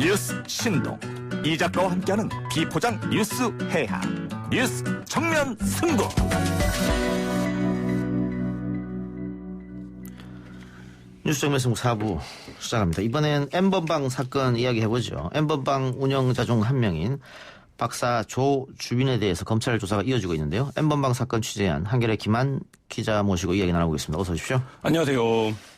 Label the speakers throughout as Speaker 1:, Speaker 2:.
Speaker 1: 뉴스 신동 이 작가와 함께하는 비포장 뉴스 해학 뉴스 정면 승부.
Speaker 2: 뉴스 정면 승부 4부 시작합니다. 이번엔 N번방 사건 이야기해보죠. N번방 운영자 중 한 명인 박사 조주빈에 대해서 검찰 조사가 이어지고 있는데요. N번방 사건 취재한 한겨레 김한 기자 모시고 이야기 나눠보겠습니다. 어서 오십시오.
Speaker 3: 안녕하세요.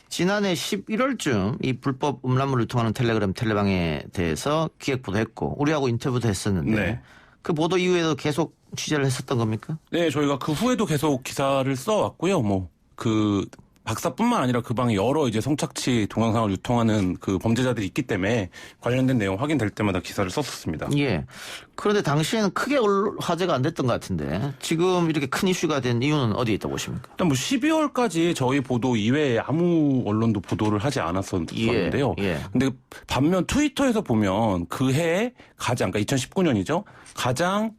Speaker 2: 지난해 11월쯤 이 불법 음란물을 통하는 텔레그램 텔레방에 대해서 기획 보도했고 우리하고 인터뷰도 했었는데
Speaker 3: 네.
Speaker 2: 그 보도 이후에도 계속 취재를 했었던 겁니까?
Speaker 3: 네, 저희가 그 후에도 계속 기사를 써왔고요. 그 박사뿐만 아니라 그 방에 여러 이제 성착취 동영상을 유통하는 그 범죄자들이 있기 때문에 관련된 내용 확인될 때마다 기사를 썼었습니다.
Speaker 2: 예. 그런데 당시에는 크게 화제가 안 됐던 것 같은데 지금 이렇게 큰 이슈가 된 이유는 어디에 있다고 보십니까?
Speaker 3: 일단 12월까지 저희 보도 이외에 아무 언론도 보도를 하지 않았었는데요.
Speaker 2: 예.
Speaker 3: 근데 반면 트위터에서 보면 그 해에 가장, 그러니까 2019년이죠. 가장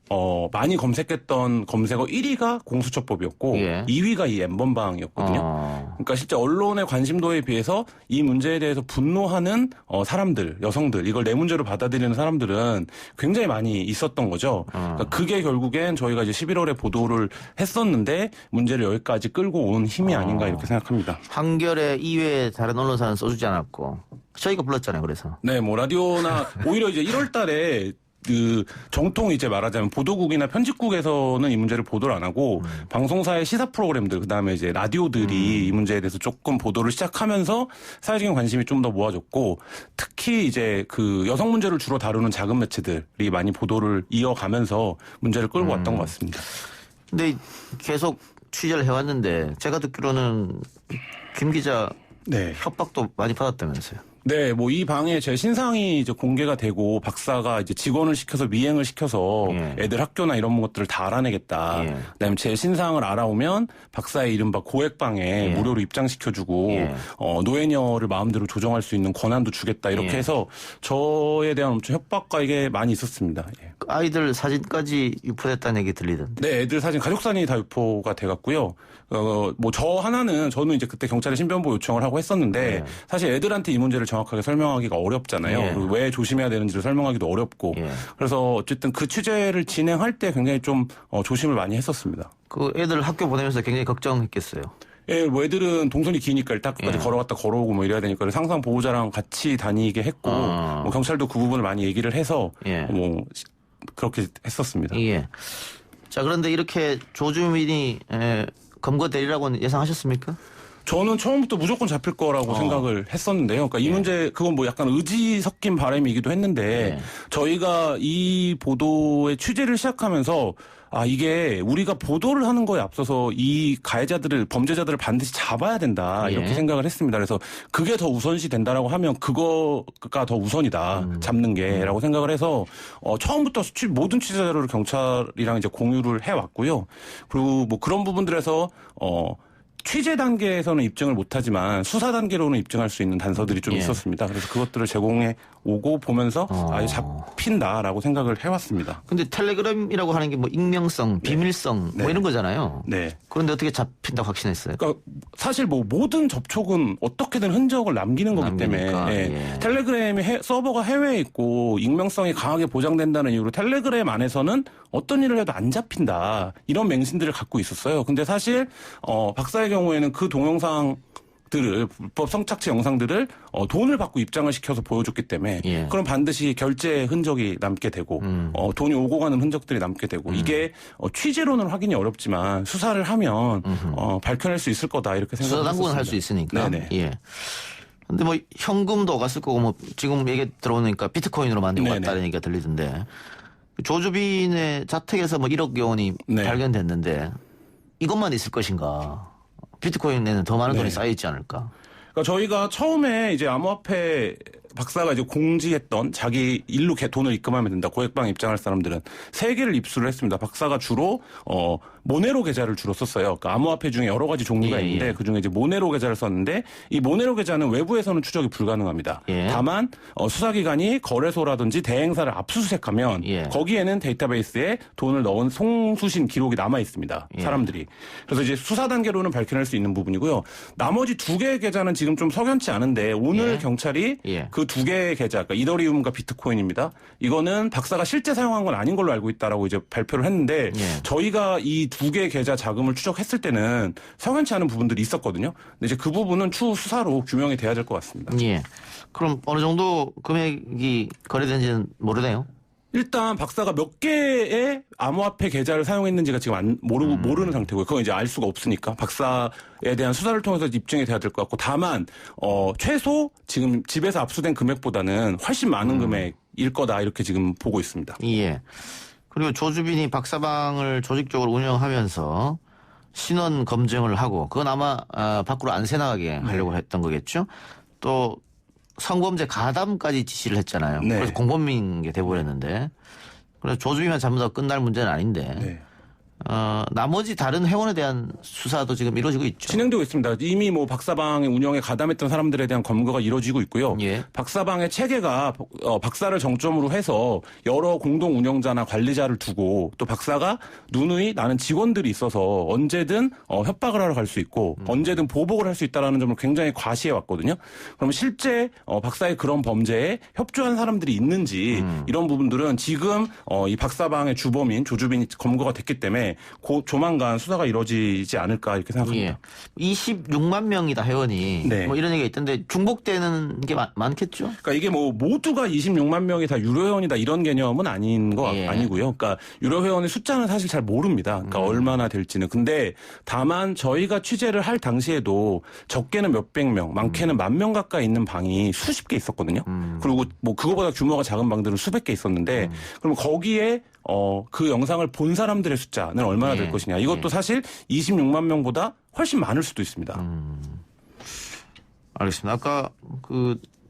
Speaker 3: 많이 검색했던 검색어 1위가 공수처법이었고
Speaker 2: 예.
Speaker 3: 2위가 이 N번방이었거든요. 그러니까 실제 언론의 관심도에 비해서 이 문제에 대해서 분노하는 사람들, 여성들, 이걸 내 문제로 받아들이는 사람들은 굉장히 많이 있었던 거죠. 그러니까 그게 결국엔 저희가 이제 11월에 보도를 했었는데 문제를 여기까지 끌고 온 힘이 아닌가 이렇게 생각합니다.
Speaker 2: 한겨레 이외에 다른 언론사는 써주지 않았고 저희가 불렀잖아요. 그래서.
Speaker 3: 네, 뭐 라디오나 오히려 이제 1월 달에 그 정통 이제 말하자면 보도국이나 편집국에서는 이 문제를 보도를 안 하고 방송사의 시사 프로그램들 그다음에 이제 라디오들이 이 문제에 대해서 조금 보도를 시작하면서 사회적인 관심이 좀 더 모아졌고 특히 이제 그 여성 문제를 주로 다루는 작은 매체들이 많이 보도를 이어가면서 문제를 끌고 왔던 것 같습니다.
Speaker 2: 근데 계속 취재를 해왔는데 제가 듣기로는 김 기자
Speaker 3: 네.
Speaker 2: 협박도 많이 받았다면서요.
Speaker 3: 네, 뭐 이 방에 제 신상이 이제 공개가 되고 박사가 이제 직원을 시켜서 미행을 시켜서 애들 학교나 이런 것들을 다 알아내겠다. 그다음에 제 신상을 알아오면 박사의 이른바 고액방에 무료로 입장시켜주고 노예녀를 마음대로 조정할 수 있는 권한도 주겠다. 이렇게 해서 저에 대한 엄청 협박과 이게 많이 있었습니다. 예.
Speaker 2: 아이들 사진까지 유포됐다는 얘기 들리던데.
Speaker 3: 네, 애들 사진 가족사진이 다 유포가 돼갔고요. 뭐 저는 이제 그때 경찰에 신변보호 요청을 하고 했었는데 사실 애들한테 이 문제를 정확하게 설명하기가 어렵잖아요. 그리고 왜 조심해야 되는지를 설명하기도 어렵고. 그래서 어쨌든 그 취재를 진행할 때 굉장히 좀 조심을 많이 했었습니다.
Speaker 2: 그 애들 학교 보내면서 굉장히 걱정했겠어요.
Speaker 3: 예, 뭐 애들은 동선이 기니까 일단 끝까지 걸어갔다 걸어오고 뭐 이래야 되니까 상상 보호자랑 같이 다니게 했고 뭐 경찰도 그 부분을 많이 얘기를 해서 뭐 그렇게 했었습니다.
Speaker 2: 예. 자, 그런데 이렇게 조주민이 검거되리라고는 예상하셨습니까?
Speaker 3: 저는 처음부터 무조건 잡힐 거라고 생각을 했었는데요. 그러니까 이 문제, 그건 뭐 약간 의지 섞인 바람이기도 했는데, 저희가 이 보도의 취재를 시작하면서, 이게 우리가 보도를 하는 거에 앞서서 이 가해자들을, 범죄자들을 반드시 잡아야 된다. 이렇게 생각을 했습니다. 그래서 그게 더 우선시 된다라고 하면 그거가 더 우선이다. 잡는 게. 라고 생각을 해서, 처음부터 모든 취재 자료를 경찰이랑 이제 공유를 해왔고요. 그리고 뭐 그런 부분들에서, 취재 단계에서는 입증을 못하지만 수사 단계로는 입증할 수 있는 단서들이 좀 있었습니다. 그래서 그것들을 제공해 오고 보면서 잡힌다라고 생각을 해왔습니다.
Speaker 2: 근데 텔레그램이라고 하는 게 뭐 익명성, 비밀성 뭐 이런 거잖아요.
Speaker 3: 네.
Speaker 2: 그런데 어떻게 잡힌다고 확신했어요?
Speaker 3: 그러니까 사실 뭐 모든 접촉은 어떻게든 흔적을 남기는 거기 때문에 텔레그램이 서버가 해외에 있고 익명성이 강하게 보장된다는 이유로 텔레그램 안에서는 어떤 일을 해도 안 잡힌다. 이런 맹신들을 갖고 있었어요. 근데 사실 박사의 경우에는 그 동영상 들을 불법 성착취 영상들을 돈을 받고 입장을 시켜서 보여줬기 때문에 그럼 반드시 결제 흔적이 남게 되고 돈이 오고 가는 흔적들이 남게 되고 이게 취재로는 확인이 어렵지만 수사를 하면 밝혀낼 수 있을 거다 이렇게 생각했습니다.
Speaker 2: 수사 당국은 할 수 있으니까.
Speaker 3: 네네.
Speaker 2: 예. 근데 뭐 현금도 갔을 거고 뭐 지금 얘기 들어오니까 비트코인으로 만들고 갔다는 얘기가 들리던데 조주빈의 자택에서 뭐 1억 원이 발견됐는데 이것만 있을 것인가? 비트코인에는 더 많은 돈이 쌓여있지 않을까?
Speaker 3: 그러니까 저희가 처음에 이제 암호화폐 박사가 이제 공지했던 자기 일로 돈을 입금하면 된다. 고액방 입장할 사람들은 3개를 입수를 했습니다. 박사가 주로 모네로 계좌를 주로 썼어요. 그러니까 암호화폐 중에 여러 가지 종류가 있는데 그중에 이제 모네로 계좌를 썼는데 이 모네로 계좌는 외부에서는 추적이 불가능합니다. 다만 수사기관이 거래소라든지 대행사를 압수수색하면 거기에는 데이터베이스에 돈을 넣은 송수신 기록이 남아 있습니다. 사람들이. 그래서 이제 수사 단계로는 밝혀낼 수 있는 부분이고요. 나머지 2개의 계좌는 지금 좀 석연치 않은데 오늘 경찰이 그 그 두 개의 계좌, 그러니까 이더리움과 비트코인입니다. 이거는 박사가 실제 사용한 건 아닌 걸로 알고 있다라고 이제 발표를 했는데 저희가 이 두 개의 계좌 자금을 추적했을 때는 석연치 않은 부분들이 있었거든요. 근데 이제 그 부분은 추후 수사로 규명이 돼야 될 것 같습니다.
Speaker 2: 예. 그럼 어느 정도 금액이 거래된지는 모르네요.
Speaker 3: 일단 박사가 몇 개의 암호화폐 계좌를 사용했는지가 지금 모르는 상태고요. 그건 이제 알 수가 없으니까 박사에 대한 수사를 통해서 입증이 돼야 될 것 같고, 다만 최소 지금 집에서 압수된 금액보다는 훨씬 많은 금액일 거다 이렇게 지금 보고 있습니다.
Speaker 2: 예. 그리고 조주빈이 박사방을 조직적으로 운영하면서 신원 검증을 하고, 그건 아마 밖으로 안 새나가게 하려고 했던 거겠죠. 또 성범죄 가담까지 지시를 했잖아요.
Speaker 3: 네.
Speaker 2: 그래서 공범인 게 돼버렸는데, 그래서 조주빈만 잘못하고 끝날 문제는 아닌데.
Speaker 3: 네.
Speaker 2: 나머지 다른 회원에 대한 수사도 지금 이루어지고 있죠.
Speaker 3: 진행되고 있습니다. 이미 뭐 박사방의 운영에 가담했던 사람들에 대한 검거가 이루어지고 있고요.
Speaker 2: 예.
Speaker 3: 박사방의 체계가 박사를 정점으로 해서 여러 공동 운영자나 관리자를 두고, 또 박사가 누누이 나는 직원들이 있어서 언제든 협박을 하러 갈 수 있고 언제든 보복을 할 수 있다는 점을 굉장히 과시해 왔거든요. 그럼 실제 박사의 그런 범죄에 협조한 사람들이 있는지 이런 부분들은 지금 이 박사방의 주범인 조주빈이 검거가 됐기 때문에 곧 조만간 수사가 이루어지지 않을까 이렇게 생각합니다.
Speaker 2: 예. 26만 명이다 회원이.
Speaker 3: 네.
Speaker 2: 뭐 이런 얘기가 있던데 중복되는 게 많겠죠?
Speaker 3: 그러니까 이게 뭐 모두가 26만 명이 다 유료 회원이다 이런 개념은 아닌 거 아니고요. 그러니까 유료 회원의 숫자는 사실 잘 모릅니다. 그러니까 얼마나 될지는. 근데 다만 저희가 취재를 할 당시에도 적게는 몇백 명, 많게는 10,000명 가까이 있는 방이 수십 개 있었거든요. 그리고 뭐 그거보다 규모가 작은 방들은 수백 개 있었는데, 그럼 거기에 그 영상을 본 사람들의 숫자는 얼마나 될 것이냐. 이것도 사실 26만 명보다 훨씬 많을 수도 있습니다.
Speaker 2: 알겠습니다. 아까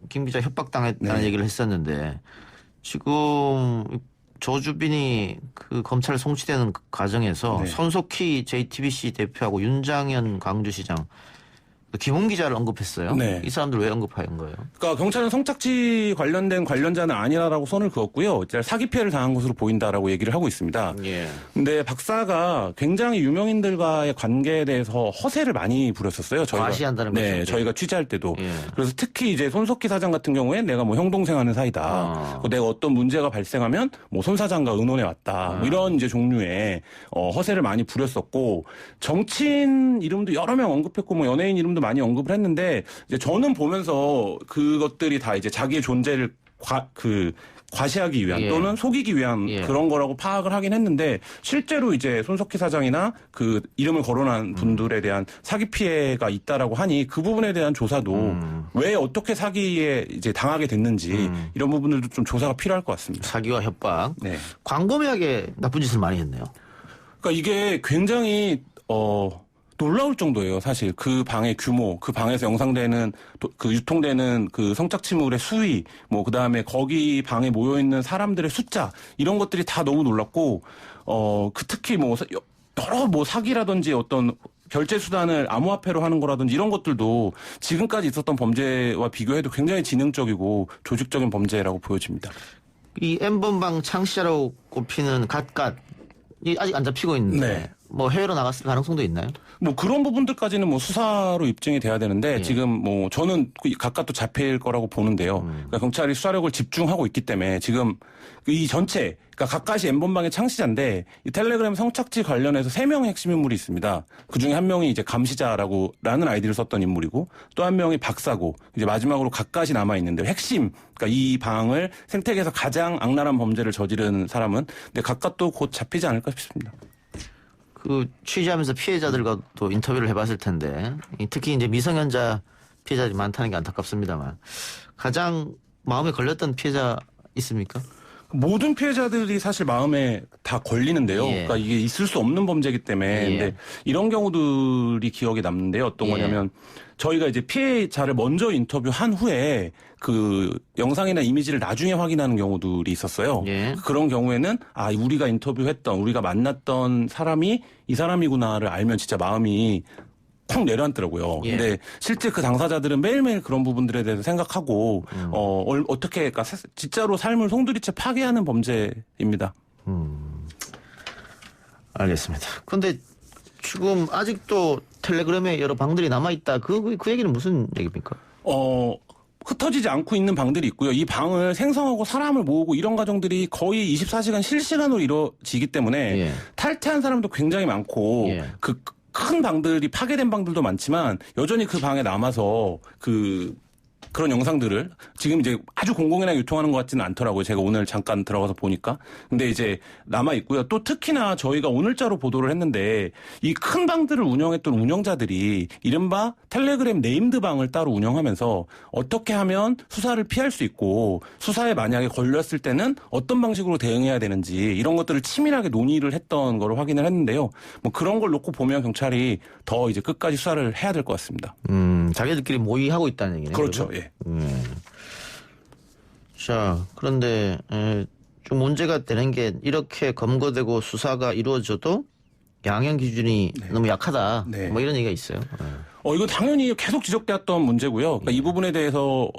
Speaker 2: 김 기자 협박당했다는 얘기를 했었는데, 지금 조주빈이 검찰 송치되는 과정에서 손석희 JTBC 대표하고 윤장현 광주시장, 김웅 기자를 언급했어요.
Speaker 3: 네.
Speaker 2: 이 사람들 왜 언급한 거예요?
Speaker 3: 그러니까 경찰은 성착취 관련된 관련자는 아니라라고 선을 그었고요. 사기 피해를 당한 것으로 보인다라고 얘기를 하고 있습니다.
Speaker 2: 예.
Speaker 3: 근데 박사가 굉장히 유명인들과의 관계에 대해서 허세를 많이 부렸었어요. 저희가
Speaker 2: 과시한다는
Speaker 3: 네,
Speaker 2: 거죠.
Speaker 3: 저희가 취재할 때도.
Speaker 2: 예.
Speaker 3: 그래서 특히 이제 손석희 사장 같은 경우에 내가 뭐 형 동생 하는 사이다. 내가 어떤 문제가 발생하면 뭐 손 사장과 의논해 왔다. 뭐 이런 이제 종류의 허세를 많이 부렸었고, 정치인 이름도 여러 명 언급했고 뭐 연예인 이름도 많이 언급을 했는데, 이제 저는 보면서 그것들이 다 이제 자기의 존재를 과시하기 위한 또는 속이기 위한 그런 거라고 파악을 하긴 했는데, 실제로 이제 손석희 사장이나 그 이름을 거론한 분들에 대한 사기 피해가 있다라고 하니 그 부분에 대한 조사도 왜 어떻게 사기에 이제 당하게 됐는지 이런 부분들도 좀 조사가 필요할 것 같습니다.
Speaker 2: 사기와 협박.
Speaker 3: 네.
Speaker 2: 광범위하게 나쁜 짓을 많이 했네요.
Speaker 3: 그러니까 이게 굉장히 놀라울 정도예요. 사실 그 방의 규모, 그 방에서 영상되는 그 유통되는 그 성착취물의 수위, 뭐 그다음에 거기 방에 모여 있는 사람들의 숫자, 이런 것들이 다 너무 놀랐고, 특히 뭐 여러 뭐 사기라든지 어떤 결제 수단을 암호화폐로 하는 거라든지 이런 것들도 지금까지 있었던 범죄와 비교해도 굉장히 지능적이고 조직적인 범죄라고 보여집니다.
Speaker 2: 이 N번방 창시자라고 꼽히는 갓갓, 이 아직 안 잡히고 있는데 뭐 해외로 나갔을 가능성도 있나요?
Speaker 3: 뭐 그런 부분들까지는 뭐 수사로 입증이 돼야 되는데 지금 뭐 저는 각각도 잡힐 거라고 보는데요. 그러니까 경찰이 수사력을 집중하고 있기 때문에 지금 이 전체, 그러니까 각각이 N번방의 창시자인데 이 텔레그램 성착취 관련해서 3명의 핵심 인물이 있습니다. 그 중에 한 명이 이제 감시자라는 아이디를 썼던 인물이고, 또 한 명이 박사고, 이제 마지막으로 각각이 남아 있는데 핵심, 그러니까 이 방을 생태계에서 가장 악랄한 범죄를 저지른 사람은, 근데 각각도 곧 잡히지 않을까 싶습니다.
Speaker 2: 취재하면서 피해자들과 또 인터뷰를 해봤을 텐데, 특히 이제 미성년자 피해자들이 많다는 게 안타깝습니다만, 가장 마음에 걸렸던 피해자 있습니까?
Speaker 3: 모든 피해자들이 사실 마음에 다 걸리는데요. 그러니까 이게 있을 수 없는 범죄이기 때문에. 근데 이런 경우들이 기억에 남는데요. 어떤 거냐면, 저희가 이제 피해자를 먼저 인터뷰한 후에 그 영상이나 이미지를 나중에 확인하는 경우들이 있었어요. 그런 경우에는 우리가 인터뷰했던, 우리가 만났던 사람이 이 사람이구나를 알면 진짜 마음이 확 내려앉더라고요. 근데 실제 그 당사자들은 매일매일 그런 부분들에 대해서 생각하고 어떻게, 그러니까 진짜로 삶을 송두리째 파괴하는 범죄입니다.
Speaker 2: 알겠습니다. 근데 지금 아직도 텔레그램에 여러 방들이 남아있다. 그 얘기는 무슨 얘기입니까?
Speaker 3: 흩어지지 않고 있는 방들이 있고요. 이 방을 생성하고 사람을 모으고 이런 과정들이 거의 24시간 실시간으로 이루어지기 때문에
Speaker 2: 예.
Speaker 3: 탈퇴한 사람도 굉장히 많고
Speaker 2: 예.
Speaker 3: 그 큰 방들이 파괴된 방들도 많지만 여전히 그 방에 남아서 그런 영상들을 지금 이제 아주 공공연하게 유통하는 것 같지는 않더라고요. 제가 오늘 잠깐 들어가서 보니까. 근데 이제 남아 있고요. 또 특히나 저희가 오늘자로 보도를 했는데 이 큰 방들을 운영했던 운영자들이 이른바 텔레그램 네임드 방을 따로 운영하면서 어떻게 하면 수사를 피할 수 있고 수사에 만약에 걸렸을 때는 어떤 방식으로 대응해야 되는지 이런 것들을 치밀하게 논의를 했던 걸 확인을 했는데요. 뭐 그런 걸 놓고 보면 경찰이 더 이제 끝까지 수사를 해야 될 것 같습니다.
Speaker 2: 자기들끼리 모의하고 있다는 얘기네요.
Speaker 3: 그렇죠.
Speaker 2: 그러면?
Speaker 3: 예.
Speaker 2: 자, 그런데 좀 문제가 되는 게 이렇게 검거되고 수사가 이루어져도 양형 기준이 너무 약하다.
Speaker 3: 네.
Speaker 2: 뭐 이런 얘기가 있어요.
Speaker 3: 이거 당연히 계속 지적되었던 문제고요. 그러니까 이 부분에 대해서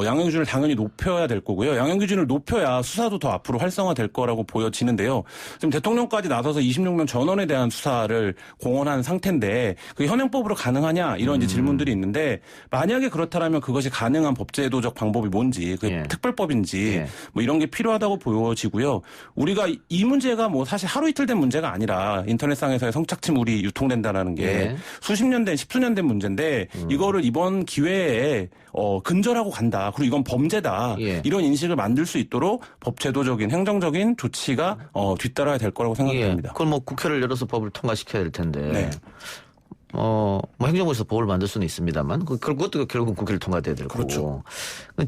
Speaker 3: 양형 기준을 당연히 높여야 될 거고요. 양형 기준을 높여야 수사도 더 앞으로 활성화될 거라고 보여지는데요. 지금 대통령까지 나서서 26명 전원에 대한 수사를 공언한 상태인데 그 현행법으로 가능하냐 이런 이제 질문들이 있는데 만약에 그렇다면 그것이 가능한 법제도적 방법이 뭔지 그
Speaker 2: 예.
Speaker 3: 특별법인지
Speaker 2: 예.
Speaker 3: 뭐 이런 게 필요하다고 보여지고요. 우리가 이 문제가 뭐 사실 하루 이틀 된 문제가 아니라 인터넷상에서의 성착취물이 유통된다라는 게
Speaker 2: 예.
Speaker 3: 수십 년 된, 십수년 된 문제인데 이거를 이번 기회에 근절하고 간다. 그리고 이건 범죄다.
Speaker 2: 예.
Speaker 3: 이런 인식을 만들 수 있도록 법제도적인 행정적인 조치가 뒤따라야 될 거라고 생각이
Speaker 2: 예.
Speaker 3: 됩니다.
Speaker 2: 그걸 뭐 국회를 열어서 법을 통과시켜야 될 텐데.
Speaker 3: 네.
Speaker 2: 뭐 행정부에서 법을 만들 수는 있습니다만 그것도 결국 국회를 통과돼야 될
Speaker 3: 그렇죠.
Speaker 2: 거고.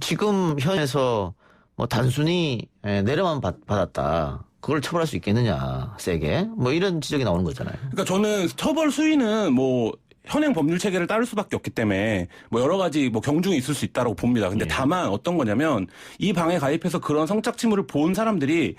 Speaker 2: 지금 현에서 뭐 단순히 내려만 받았다. 그걸 처벌할 수 있겠느냐 세게 뭐 이런 지적이 나오는 거잖아요.
Speaker 3: 그러니까 저는 처벌 수위는 뭐 현행 법률 체계를 따를 수밖에 없기 때문에 뭐 여러 가지 뭐 경중이 있을 수 있다라고 봅니다. 근데 다만 어떤 거냐면 이 방에 가입해서 그런 성착취물을 본 사람들이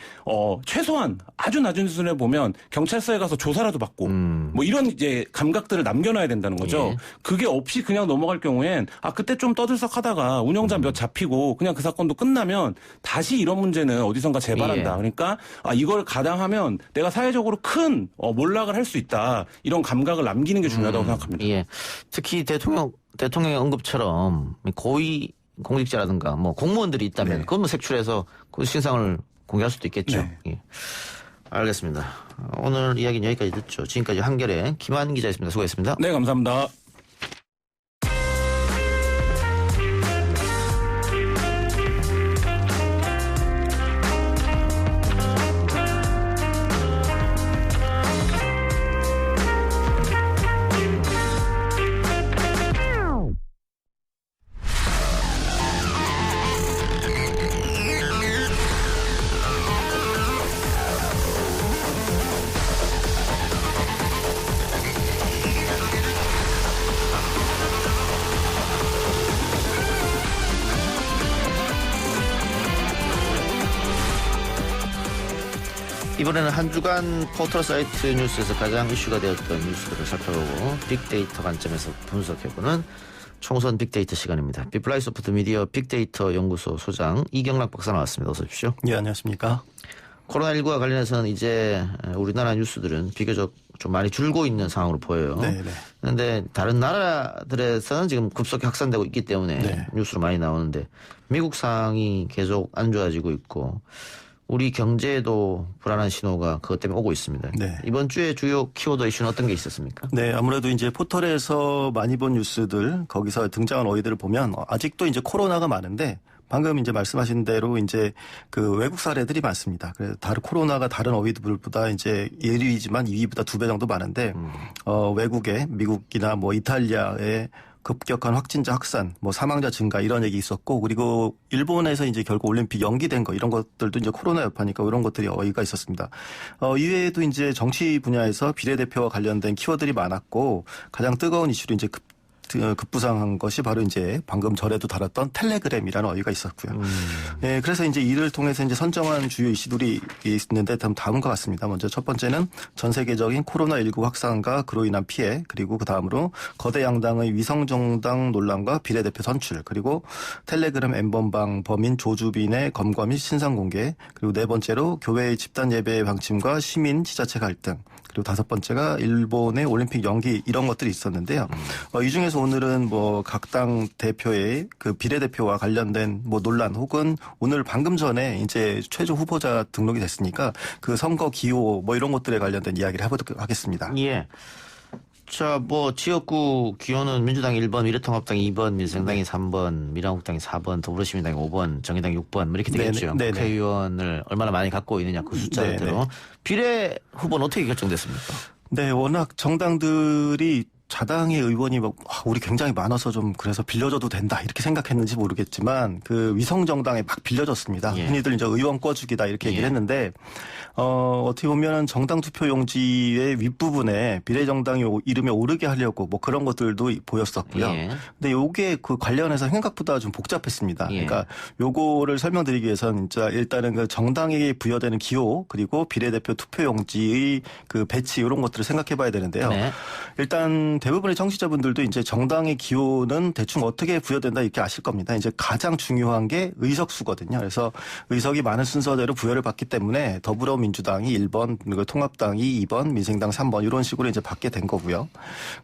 Speaker 3: 최소한 아주 낮은 수준에 보면 경찰서에 가서 조사라도 받고 뭐 이런 이제 감각들을 남겨놔야 된다는 거죠.
Speaker 2: 예.
Speaker 3: 그게 없이 그냥 넘어갈 경우엔 그때 좀 떠들썩하다가 운영자 몇 잡히고 그냥 그 사건도 끝나면 다시 이런 문제는 어디선가 재발한다.
Speaker 2: 예.
Speaker 3: 그러니까 이걸 가당하면 내가 사회적으로 큰 몰락을 할 수 있다. 이런 감각을 남기는 게 중요하다고 생각합니다.
Speaker 2: 예. 특히 대통령의 언급처럼 고위 공직자라든가 뭐 공무원들이 있다면
Speaker 3: 네.
Speaker 2: 그건 뭐 색출해서 그 신상을 공개할 수도 있겠죠.
Speaker 3: 네.
Speaker 2: 예. 알겠습니다. 오늘 이야기는 여기까지 듣죠. 지금까지 한결의 김한 기자였습니다. 수고했습니다.
Speaker 3: 네, 감사합니다.
Speaker 2: 이번에는 한 주간 포털 사이트 뉴스에서 가장 이슈가 되었던 뉴스들을 살펴보고 빅데이터 관점에서 분석해보는 총선 빅데이터 시간입니다. 비플라이 소프트 미디어 빅데이터 연구소 소장 이경락 박사 나왔습니다. 어서 오십시오.
Speaker 4: 예, 안녕하십니까.
Speaker 2: 코로나19와 관련해서는 이제 우리나라 뉴스들은 비교적 좀 많이 줄고 있는 상황으로 보여요.
Speaker 4: 네.
Speaker 2: 그런데 다른 나라들에서는 지금 급속히 확산되고 있기 때문에
Speaker 4: 네.
Speaker 2: 뉴스로 많이 나오는데 미국 상황이 계속 안 좋아지고 있고 우리 경제에도 불안한 신호가 그것 때문에 오고 있습니다.
Speaker 4: 네.
Speaker 2: 이번 주에 주요 키워드 이슈는 어떤 게 있었습니까?
Speaker 4: 네, 아무래도 이제 포털에서 많이 본 뉴스들, 거기서 등장한 어휘들을 보면 아직도 이제 코로나가 많은데 방금 이제 말씀하신 대로 이제 그 외국 사례들이 많습니다. 그래서 코로나가 다른 어휘들보다 이제 1위지만 2위보다 2배 정도 많은데, 외국에 미국이나 뭐 이탈리아의 급격한 확진자 확산, 뭐 사망자 증가 이런 얘기 있었고, 그리고 일본에서 이제 결국 올림픽 연기된 거 이런 것들도 이제 코로나 여파니까 이런 것들이 어휘가 있었습니다. 이외에도 이제 정치 분야에서 비례대표와 관련된 키워드들이 많았고 가장 뜨거운 이슈로 이제 급부상한 것이 바로 이제 방금 전에도 다뤘던 텔레그램이라는 어휘가 있었고요. 예, 그래서 이제 이를 통해서 이제 선정한 주요 이슈들이 있는데 다음과 같습니다. 먼저 첫 번째는 전 세계적인 코로나19 확산과 그로 인한 피해, 그리고 그 다음으로 거대 양당의 위성정당 논란과 비례대표 선출, 그리고 텔레그램 엠번방 범인 조주빈의 검거 및 신상 공개, 그리고 네 번째로 교회의 집단 예배 방침과 시민 지자체 갈등, 그리고 다섯 번째가 일본의 올림픽 연기 이런 것들이 있었는데요. 이 중에서 그래서 오늘은 뭐 각 당 대표의 그 비례대표와 관련된 뭐 논란 혹은 오늘 방금 전에 이제 최종 후보자 등록이 됐으니까 그 선거 기호 뭐 이런 것들에 관련된 이야기를 해보도록 하겠습니다.
Speaker 2: 예. 자, 뭐 지역구 기호는 민주당이 1번, 미래통합당이 2번, 민생당이 3번, 미래한국당이 4번, 더불어시민당이 5번, 정의당이 6번 뭐 이렇게 되겠죠.
Speaker 4: 네네.
Speaker 2: 국회의원을 얼마나 많이 갖고 있느냐 그 숫자대로.
Speaker 4: 네네.
Speaker 2: 비례 후보는 어떻게 결정됐습니까?
Speaker 4: 네, 워낙 정당들이 자당의 의원이 막 우리 굉장히 많아서 좀 그래서 빌려줘도 된다 이렇게 생각했는지 모르겠지만 그 위성 정당에 막 빌려줬습니다.
Speaker 2: 예.
Speaker 4: 흔히들 이제 의원 꿔주기다 이렇게 얘기를
Speaker 2: 예.
Speaker 4: 했는데 어떻게 보면은 정당 투표용지의 윗부분에 비례정당이 이름에 오르게 하려고 뭐 그런 것들도 보였었고요.
Speaker 2: 예.
Speaker 4: 근데 요게 그 관련해서 생각보다 좀 복잡했습니다.
Speaker 2: 예.
Speaker 4: 그러니까 요거를 설명드리기 위해서는 진짜 일단은 그 정당에게 부여되는 기호 그리고 비례대표 투표용지의 그 배치 이런 것들을 생각해 봐야 되는데요.
Speaker 2: 네.
Speaker 4: 일단 대부분의 청취자분들도 이제 정당의 기호는 대충 어떻게 부여된다 이렇게 아실 겁니다. 이제 가장 중요한 게 의석수거든요. 그래서 의석이 많은 순서대로 부여를 받기 때문에 더불어민주당이 1번, 그리고 통합당이 2번, 민생당 3번 이런 식으로 이제 받게 된 거고요.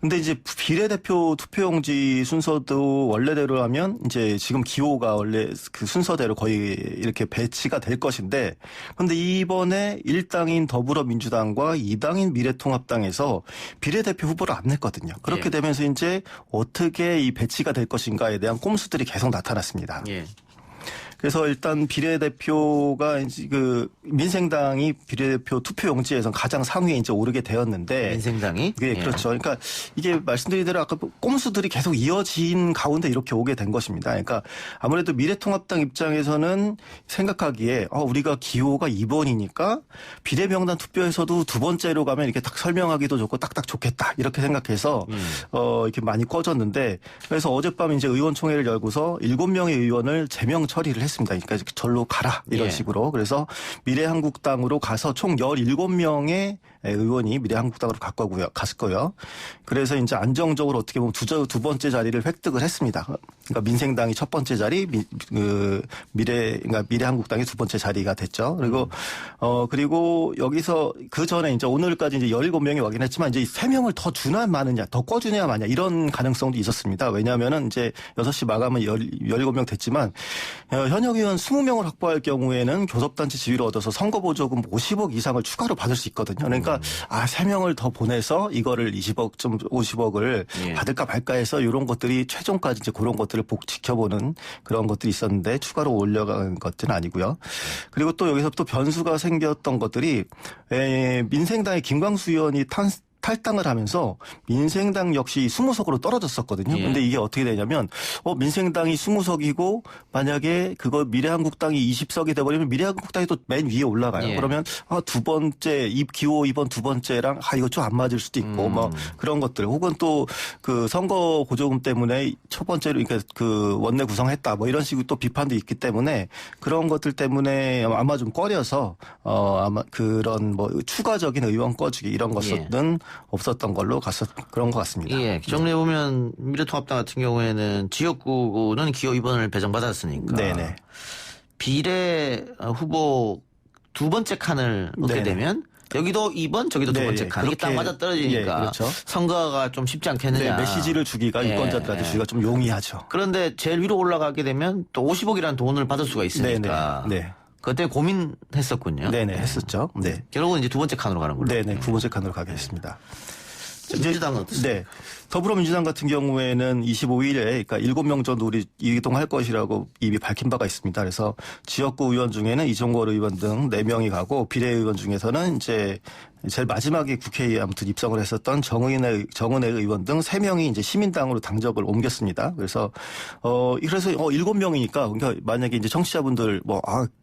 Speaker 4: 근데 이제 비례대표 투표용지 순서도 원래대로 하면 이제 지금 기호가 원래 그 순서대로 거의 이렇게 배치가 될 것인데 근데 이번에 1당인 더불어민주당과 2당인 미래통합당에서 비례대표 후보를 안 냈거든요. 그렇게
Speaker 2: 예.
Speaker 4: 되면서 이제 어떻게 이 배치가 될 것인가에 대한 꼼수들이 계속 나타났습니다.
Speaker 2: 예.
Speaker 4: 그래서 일단 비례대표가 이제 그 민생당이 비례대표 투표용지에서 가장 상위에 이제 오르게 되었는데
Speaker 2: 민생당이?
Speaker 4: 네,
Speaker 2: 예.
Speaker 4: 그렇죠. 그러니까 이게 말씀드린 대로 아까 꼼수들이 계속 이어진 가운데 이렇게 오게 된 것입니다. 그러니까 아무래도 미래통합당 입장에서는 생각하기에 우리가 기호가 2번이니까 비례명단 투표에서도 두 번째로 가면 이렇게 딱 설명하기도 좋고 딱딱 좋겠다 이렇게 생각해서 이렇게 많이 꺼졌는데 그래서 어젯밤 이제 의원총회를 열고서 7명의 의원을 제명 처리를 했습니다. 그러니까 절로 가라 이런
Speaker 2: 예.
Speaker 4: 식으로. 그래서 미래한국당으로 가서 총 17명의 의원이 미래한국당으로 갔고요. 그래서 이제 안정적으로 어떻게 보면 두 번째 자리를 획득을 했습니다. 그러니까 민생당이 첫 번째 자리, 그러니까 미래한국당이 두 번째 자리가 됐죠. 그리고 그리고 여기서 그 전에 이제 오늘까지 이제 17명이 와긴 했지만 이제 3명을 더 주나 마느냐, 더 꺼주냐 마냐 이런 가능성도 있었습니다. 왜냐하면은 이제 6시 마감은 17명 됐지만 현역 의원 20명을 확보할 경우에는 교섭단체 지위를 얻어서 선거보조금 50억 이상을 추가로 받을 수 있거든요. 그러니까 3명을 더 보내서 이거를 50억을
Speaker 2: 예.
Speaker 4: 받을까 말까 해서 이런 것들이 최종까지 이제 그런 것들을 지켜보는 그런 것들이 있었는데 추가로 올려간 것들은 아니고요. 그리고 또 여기서 또 변수가 생겼던 것들이 민생당의 김광수 의원이 탈당을 하면서 민생당 역시 20석으로 떨어졌었거든요.
Speaker 2: 예.
Speaker 4: 근데 이게 어떻게 되냐면 민생당이 20석이고 만약에 그거 미래한국당이 20석이 돼버리면 미래한국당이 또 맨 위에 올라가요.
Speaker 2: 예.
Speaker 4: 그러면 두 번째 기호 2번 두 번째랑 이거 좀 안 맞을 수도 있고 뭐 그런 것들 혹은 또 그 선거 보조금 때문에 첫 번째로 그러니까 그 원내 구성했다 뭐 이런 식으로 또 비판도 있기 때문에 그런 것들 때문에 아마 좀 꺼려서 아마 그런 뭐 추가적인 의원 꺼주기 이런 것은 없었던 걸로 그런 것 같습니다.
Speaker 2: 예. 정리해보면 미래통합당 같은 경우에는 지역구는 기호 2번을 배정받았으니까.
Speaker 4: 네네.
Speaker 2: 비례 후보 두 번째 칸을 얻게
Speaker 4: 네네.
Speaker 2: 되면 여기도 2번 저기도 두
Speaker 4: 네,
Speaker 2: 번째 칸. 이게 딱
Speaker 4: 그렇게,
Speaker 2: 맞아 떨어지니까
Speaker 4: 예, 그렇죠.
Speaker 2: 선거가 좀 쉽지 않겠느냐.
Speaker 4: 네, 메시지를 주기가
Speaker 2: 예.
Speaker 4: 유권자들한테 주기가 좀 용이하죠.
Speaker 2: 그런데 제일 위로 올라가게 되면 또 50억이라는 돈을 받을 수가 있으니까.
Speaker 4: 네네. 네.
Speaker 2: 그것 때문에 고민했었군요.
Speaker 4: 네네 했었죠. 네.
Speaker 2: 결국은 이제 두 번째 칸으로 가는 걸로.
Speaker 4: 네네 두 번째 칸으로 가게 했습니다.
Speaker 2: 민주당은 어떻습니까?
Speaker 4: 네. 더불어민주당 같은 경우에는 25일에 그러니까 7명 정도 우리 이동할 것이라고 이미 밝힌 바가 있습니다. 그래서 지역구 의원 중에는 이종걸 의원 등 4명이 가고 비례의원 중에서는 이제 제일 마지막에 국회에 아무튼 입성을 했었던 정은혜 의원 등 3명이 이제 시민당으로 당적을 옮겼습니다. 그래서 7명이니까 그러니까 만약에 이제 청취자분들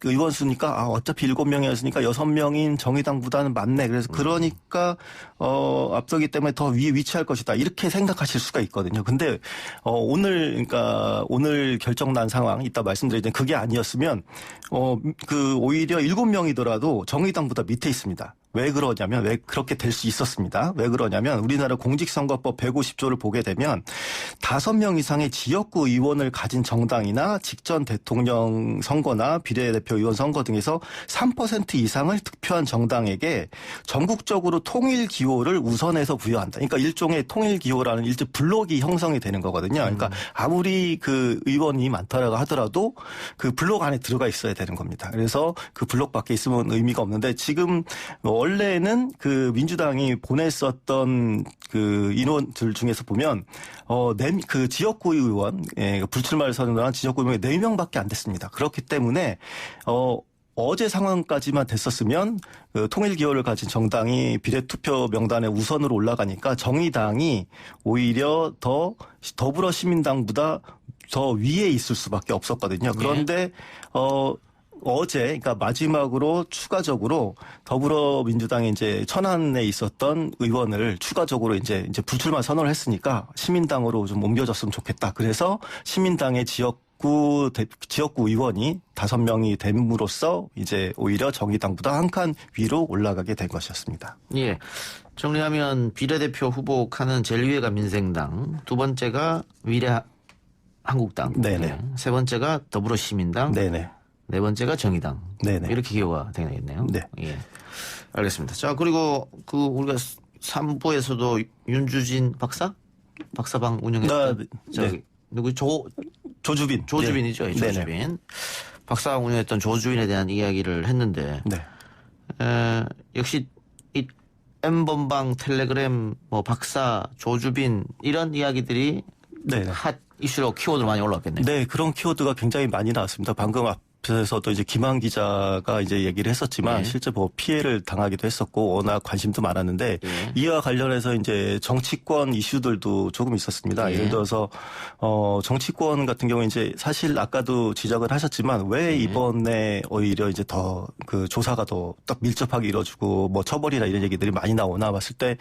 Speaker 4: 의원 수니까 어차피 7명이었으니까 6명인 정의당보다는 많네. 그래서 그러니까 앞서기 때문에 더 위에 위치할 것이다. 이렇게 생각하실 수가 있거든요. 근데 오늘 결정 난 상황 이따 말씀드릴 텐데 그게 아니었으면 오히려 7명이더라도 정의당보다 밑에 있습니다. 왜 그러냐면 왜 그렇게 될 수 있었습니다. 왜 그러냐면 우리나라 공직선거법 150조를 보게 되면 5명 이상의 지역구 의원을 가진 정당이나 직전 대통령 선거나 비례대표 의원 선거 등에서 3% 이상을 득표한 정당에게 전국적으로 통일 기호를 우선해서 부여한다. 그러니까 일종의 통일 기호라는 일제 블록이 형성이 되는 거거든요. 그러니까 아무리 그 의원이 많다라고 하더라도 그 블록 안에 들어가 있어야 되는 겁니다. 그래서 그 블록 밖에 있으면 의미가 없는데 지금 원래는 그 민주당이 보냈었던 그 인원들 중에서 보면 그 지역구 의원 불출마를 선언한 지역구 의원이 4명밖에 안 됐습니다. 그렇기 때문에 어제 상황까지만 됐었으면 그 통일 기호를 가진 정당이 비례투표 명단에 우선으로 올라가니까 정의당이 오히려 더 더불어시민당보다 더 위에 있을 수밖에 없었거든요. 그런데 어제, 그러니까 마지막으로 추가적으로 더불어민주당이 이제 천안에 있었던 의원을 추가적으로 이제 불출마 선언을 했으니까 시민당으로 좀 옮겨졌으면 좋겠다. 그래서 시민당의 지역구 의원이 5명이 됨으로써 이제 오히려 정의당보다 한 칸 위로 올라가게 된 것이었습니다.
Speaker 2: 예. 정리하면 비례대표 후보 칸은 제일 위에가 민생당, 두 번째가 미래한국당,
Speaker 4: 네네.
Speaker 2: 세 번째가 더불어시민당,
Speaker 4: 네네.
Speaker 2: 네 번째가 정의당.
Speaker 4: 네네.
Speaker 2: 이렇게 기호가 되겠네요.
Speaker 4: 네.
Speaker 2: 예. 알겠습니다. 자, 그리고 우리가 3부에서도 윤주진 박사방 운영했던
Speaker 4: 네.
Speaker 2: 누구
Speaker 4: 조주빈.
Speaker 2: 조주빈이죠.
Speaker 4: 네.
Speaker 2: 조주빈.
Speaker 4: 네네.
Speaker 2: 박사방 운영했던 조주빈에 대한 이야기를 했는데
Speaker 4: 네.
Speaker 2: 역시 이 M번방 텔레그램 박사 조주빈 이런 이야기들이
Speaker 4: 네.
Speaker 2: 핫 이슈로 키워드로 많이 올라왔겠네요.
Speaker 4: 네, 그런 키워드가 굉장히 많이 나왔습니다. 방금 앞에서도 이제 김한 기자가 이제 얘기를 했었지만 실제 피해를 당하기도 했었고 워낙 관심도 많았는데 이와 관련해서 이제 정치권 이슈들도 조금 있었습니다. 예를 들어서 정치권 같은 경우에 이제 사실 아까도 지적을 하셨지만 왜 이번에 오히려 이제 더 그 조사가 더 딱 밀접하게 이루어지고 처벌이나 이런 얘기들이 많이 나오나 봤을 때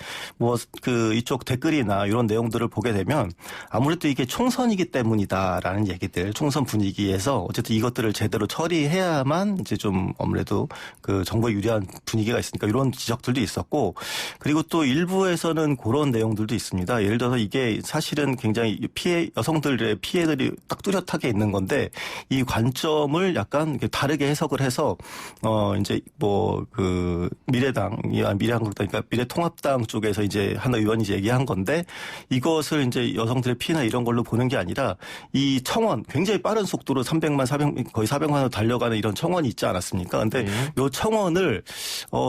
Speaker 4: 그 이쪽 댓글이나 이런 내용들을 보게 되면 아무래도 이게 총선이기 때문이다라는 얘기들, 총선 분위기에서 어쨌든 이것들을 제대로 처리해야만 이제 좀 아무래도 그 정부에 유리한 분위기가 있으니까 이런 지적들도 있었고 그리고 또 일부에서는 그런 내용들도 있습니다. 예를 들어서 이게 사실은 굉장히 여성들의 피해들이 딱 뚜렷하게 있는 건데 이 관점을 약간 다르게 해석을 해서 이제 그 미래한국당 그러니까 미래통합당 쪽에서 이제 한 의원이 이제 얘기한 건데 이것을 이제 여성들의 피해나 이런 걸로 보는 게 아니라 이 청원 굉장히 빠른 속도로 300만, 400, 거의 400만으로 달려가는 이런 청원이 있지 않았습니까? 근데 이 청원을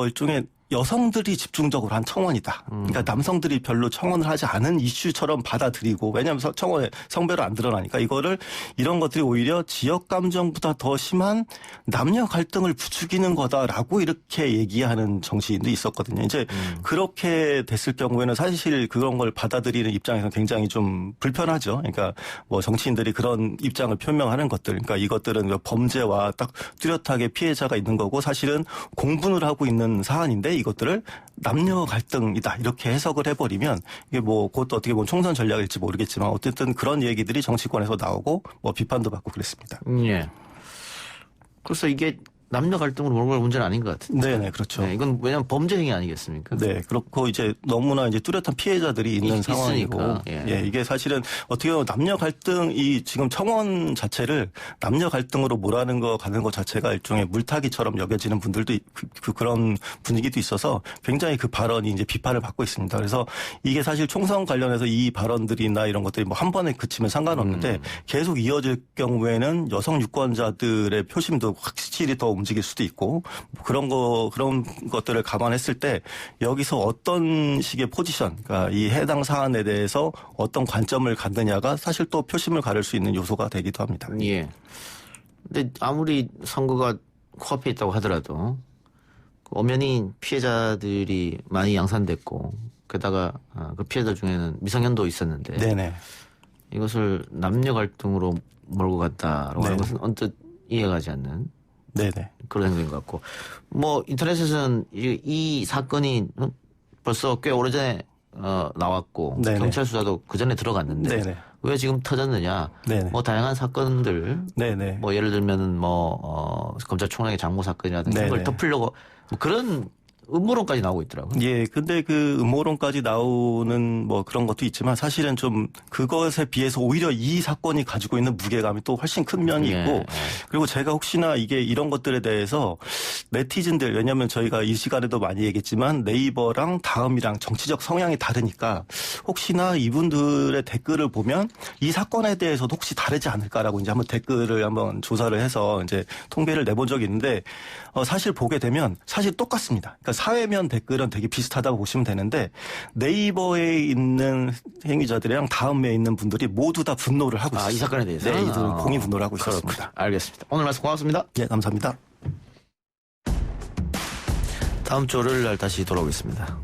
Speaker 4: 일종의 여성들이 집중적으로 한 청원이다. 그러니까 남성들이 별로 청원을 하지 않은 이슈처럼 받아들이고 왜냐하면 청원에 성별을 안 드러나니까 이런 것들이 오히려 지역 감정보다 더 심한 남녀 갈등을 부추기는 거다라고 이렇게 얘기하는 정치인도 있었거든요. 이제 그렇게 됐을 경우에는 사실 그런 걸 받아들이는 입장에서 굉장히 좀 불편하죠. 그러니까 정치인들이 그런 입장을 표명하는 것들, 그러니까 이것들은 범죄와 딱 뚜렷하게 피해자가 있는 거고 사실은 공분을 하고 있는 사안인데 이것들을 남녀 갈등이다 이렇게 해석을 해버리면 이게 그것도 어떻게 보면 총선 전략일지 모르겠지만 어쨌든 그런 얘기들이 정치권에서 나오고 비판도 받고 그랬습니다.
Speaker 2: 예. 그래서 이게 남녀 갈등으로 몰고 갈 문제는 아닌 것 같은데.
Speaker 4: 네네, 그렇죠.
Speaker 2: 네, 이건 왜냐하면 범죄 행위 아니겠습니까?
Speaker 4: 네, 그렇고 이제 너무나 이제 뚜렷한 피해자들이 있는 상황이고, 이게 사실은 어떻게 보면 남녀 갈등이 지금 청원 자체를 남녀 갈등으로 몰아는 거 가는 것 자체가 일종의 물타기처럼 여겨지는 분들도 그런 분위기도 있어서 굉장히 그 발언이 이제 비판을 받고 있습니다. 그래서 이게 사실 총선 관련해서 이 발언들이나 이런 것들이 한 번에 그치면 상관없는데 계속 이어질 경우에는 여성 유권자들의 표심도 확실히 더 움직일 수도 있고 그런 것들을 감안했을 때 여기서 어떤 식의 포지션, 그러니까 이 해당 사안에 대해서 어떤 관점을 갖느냐가 사실 또 표심을 가를 수 있는 요소가 되기도 합니다.
Speaker 2: 예. 근데 아무리 선거가 코앞에 있다고 하더라도 엄연히 피해자들이 많이 양산됐고 게다가 그 피해자 중에는 미성년도 있었는데
Speaker 4: 네네.
Speaker 2: 이것을 남녀 갈등으로 몰고 갔다라고 하는 것은 언뜻 이해가지 않는
Speaker 4: 네네.
Speaker 2: 그런 행동인 것 같고 인터넷에서는 이 사건이 벌써 꽤 오래전에 나왔고
Speaker 4: 네네.
Speaker 2: 경찰 수사도 그 전에 들어갔는데
Speaker 4: 네네.
Speaker 2: 왜 지금 터졌느냐?
Speaker 4: 네네.
Speaker 2: 다양한 사건들
Speaker 4: 네네.
Speaker 2: 예를 들면은 검찰총장의 장모 사건이라든지
Speaker 4: 네네.
Speaker 2: 그걸 덮으려고 그런 음모론까지 나오고 있더라고요.
Speaker 4: 예, 근데 그 음모론까지 나오는 뭐 그런 것도 있지만 사실은 좀 그것에 비해서 오히려 이 사건이 가지고 있는 무게감이 또 훨씬 큰 면이 있고 그리고 제가 혹시나 이게 이런 것들에 대해서 네티즌들 왜냐하면 저희가 이 시간에도 많이 얘기했지만 네이버랑 다음이랑 정치적 성향이 다르니까 혹시나 이분들의 댓글을 보면 이 사건에 대해서도 혹시 다르지 않을까라고 이제 한번 댓글을 한번 조사를 해서 이제 통계를 내본 적이 있는데 사실 보게 되면 사실 똑같습니다. 그러니까 사회면 댓글은 되게 비슷하다고 보시면 되는데 네이버에 있는 행위자들이랑 다음에 있는 분들이 모두 다 분노를 하고 있습니다.
Speaker 2: 이 사건에 대해서?
Speaker 4: 네, 이들 공히 분노를 하고 있었습니다.
Speaker 2: 알겠습니다. 오늘 말씀 고맙습니다.
Speaker 4: 예, 감사합니다.
Speaker 2: 다음 주 월요일 날 다시 돌아오겠습니다.